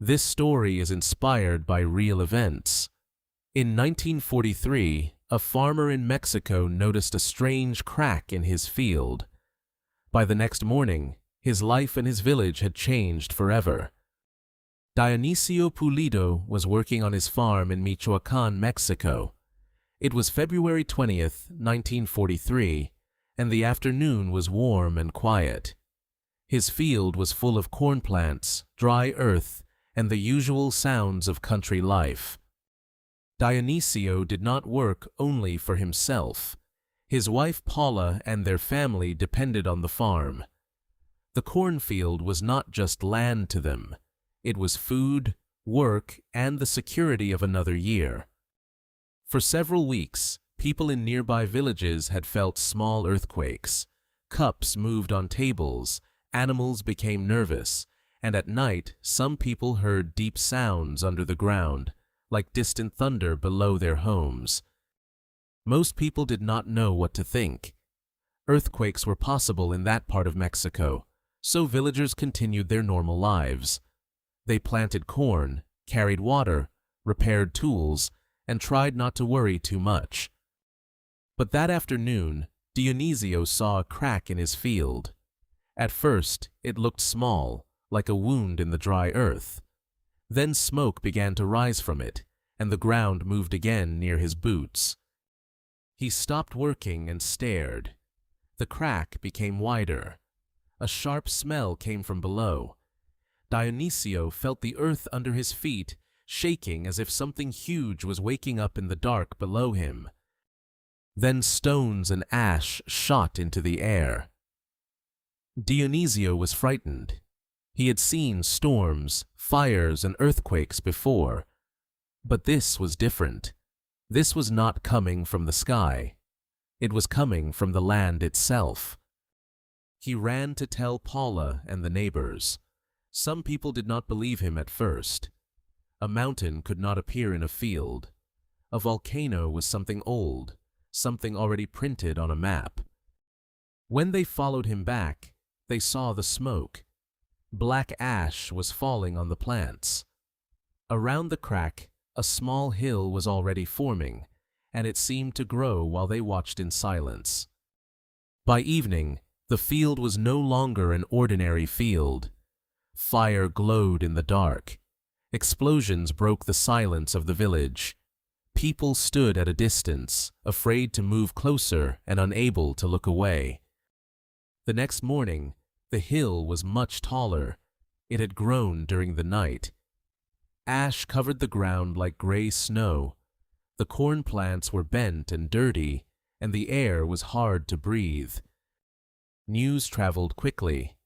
This story is inspired by real events. In 1943, a farmer in Mexico noticed a strange crack in his field. By the next morning, his life and his village had changed forever. Dionisio Pulido was working on his farm in Michoacan, Mexico. It was February 20th, 1943, and the afternoon was warm and quiet. His field was full of corn plants, dry earth, and the usual sounds of country life. Dionisio did not work only for himself. His wife Paula and their family depended on the farm. The cornfield was not just land to them. It was food, work, and the security of another year. For several weeks, people in nearby villages had felt small earthquakes. Cups moved on tables, animals became nervous, and at night some people heard deep sounds under the ground, like distant thunder below their homes. Most people did not know what to think. Earthquakes were possible in that part of Mexico, so villagers continued their normal lives. They planted corn, carried water, repaired tools, and tried not to worry too much. But that afternoon, Dionisio saw a crack in his field. At first, it looked small, like a wound in the dry earth. Then smoke began to rise from it, and the ground moved again near his boots. He stopped working and stared. The crack became wider. A sharp smell came from below. Dionisio felt the earth under his feet shaking as if something huge was waking up in the dark below him. Then stones and ash shot into the air. Dionisio was frightened. He had seen storms, fires, and earthquakes before. But this was different. This was not coming from the sky. It was coming from the land itself. He ran to tell Paula and the neighbors. Some people did not believe him at first. A mountain could not appear in a field. A volcano was something old, something already printed on a map. When they followed him back, they saw the smoke. Black ash was falling on the plants. Around the crack, a small hill was already forming, and it seemed to grow while they watched in silence. By evening, the field was no longer an ordinary field. Fire glowed in the dark. Explosions broke the silence of the village. People stood at a distance, afraid to move closer and unable to look away. The next morning, the hill was much taller. It had grown during the night. Ash covered the ground like gray snow. The corn plants were bent and dirty, and the air was hard to breathe. News traveled quickly.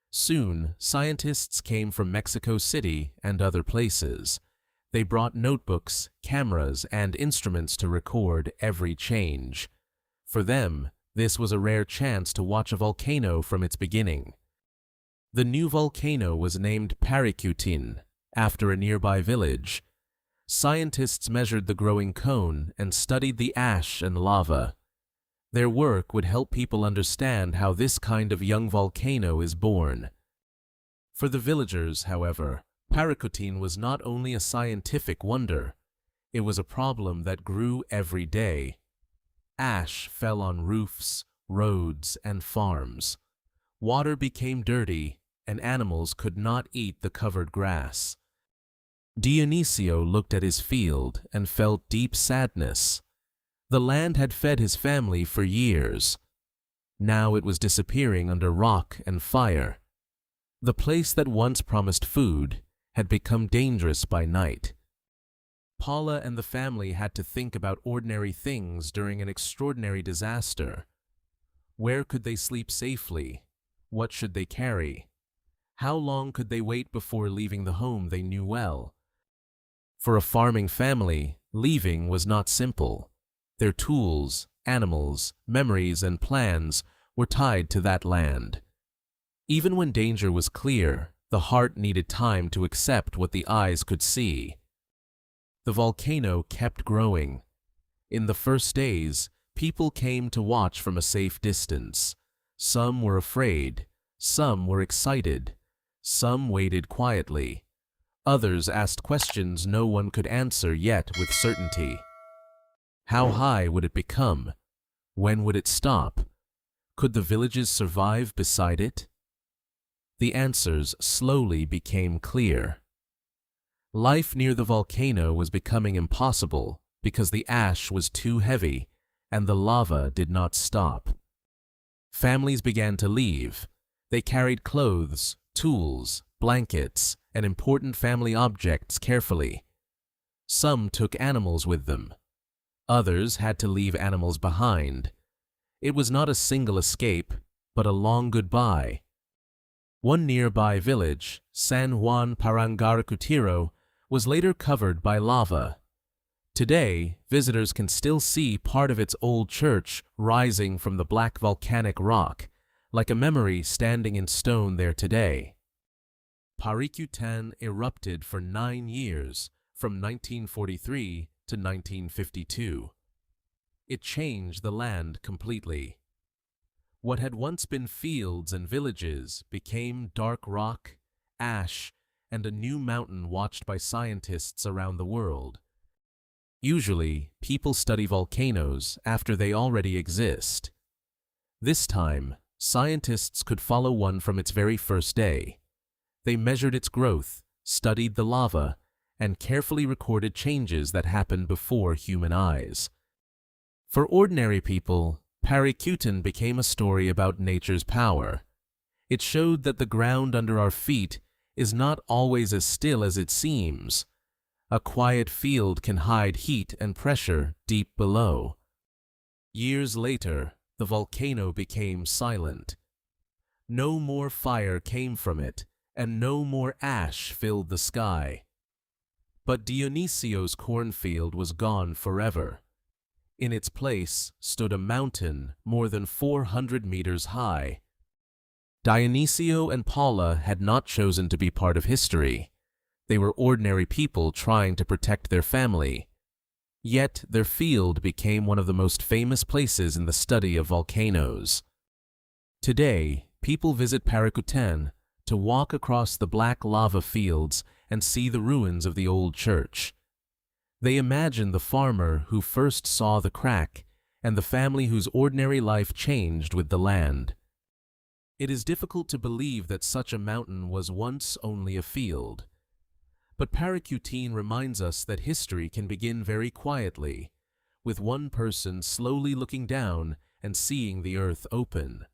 Soon, scientists came from Mexico City and other places. They brought notebooks, cameras, and instruments to record every change. For them, this was a rare chance to watch a volcano from its beginning. The new volcano was named Paricutin, after a nearby village. Scientists measured the growing cone and studied the ash and lava. Their work would help people understand how this kind of young volcano is born. For the villagers, however, Paricutin was not only a scientific wonder, it was a problem that grew every day. Ash fell on roofs, roads, and farms. Water became dirty, and animals could not eat the covered grass. Dionisio looked at his field and felt deep sadness. The land had fed his family for years. Now it was disappearing under rock and fire. The place that once promised food had become dangerous by night. Paula and the family had to think about ordinary things during an extraordinary disaster. Where could they sleep safely? What should they carry? How long could they wait before leaving the home they knew well? For a farming family, leaving was not simple. Their tools, animals, memories, and plans were tied to that land. Even when danger was clear, the heart needed time to accept what the eyes could see. The volcano kept growing. In the first days, people came to watch from a safe distance. Some were afraid, some were excited, some waited quietly. Others asked questions no one could answer yet with certainty. How high would it become? When would it stop? Could the villages survive beside it? The answers slowly became clear. Life near the volcano was becoming impossible because the ash was too heavy and the lava did not stop. Families began to leave. They carried clothes, tools, blankets, and important family objects carefully. Some took animals with them. Others had to leave animals behind. It was not a single escape, but a long goodbye. One nearby village, San Juan Parangaricutiro, was later covered by lava. Today, visitors can still see part of its old church rising from the black volcanic rock, like a memory standing in stone there today. Paricutin erupted for 9 years, from 1943 to 1952. It changed the land completely. What had once been fields and villages became dark rock, ash, and a new mountain watched by scientists around the world. Usually, people study volcanoes after they already exist. This time, scientists could follow one from its very first day. They measured its growth, studied the lava, and carefully recorded changes that happened before human eyes. For ordinary people, Paricutin became a story about nature's power. It showed that the ground under our feet is not always as still as it seems. A quiet field can hide heat and pressure deep below. Years later, the volcano became silent. No more fire came from it, and no more ash filled the sky. But Dionisio's cornfield was gone forever. In its place stood a mountain more than 400 meters high. Dionisio and Paula had not chosen to be part of history. They were ordinary people trying to protect their family. Yet their field became one of the most famous places in the study of volcanoes. Today, people visit Paricutin to walk across the black lava fields and see the ruins of the old church. They imagine the farmer who first saw the crack and the family whose ordinary life changed with the land. It is difficult to believe that such a mountain was once only a field. But Paricutin reminds us that history can begin very quietly, with one person slowly looking down and seeing the earth open.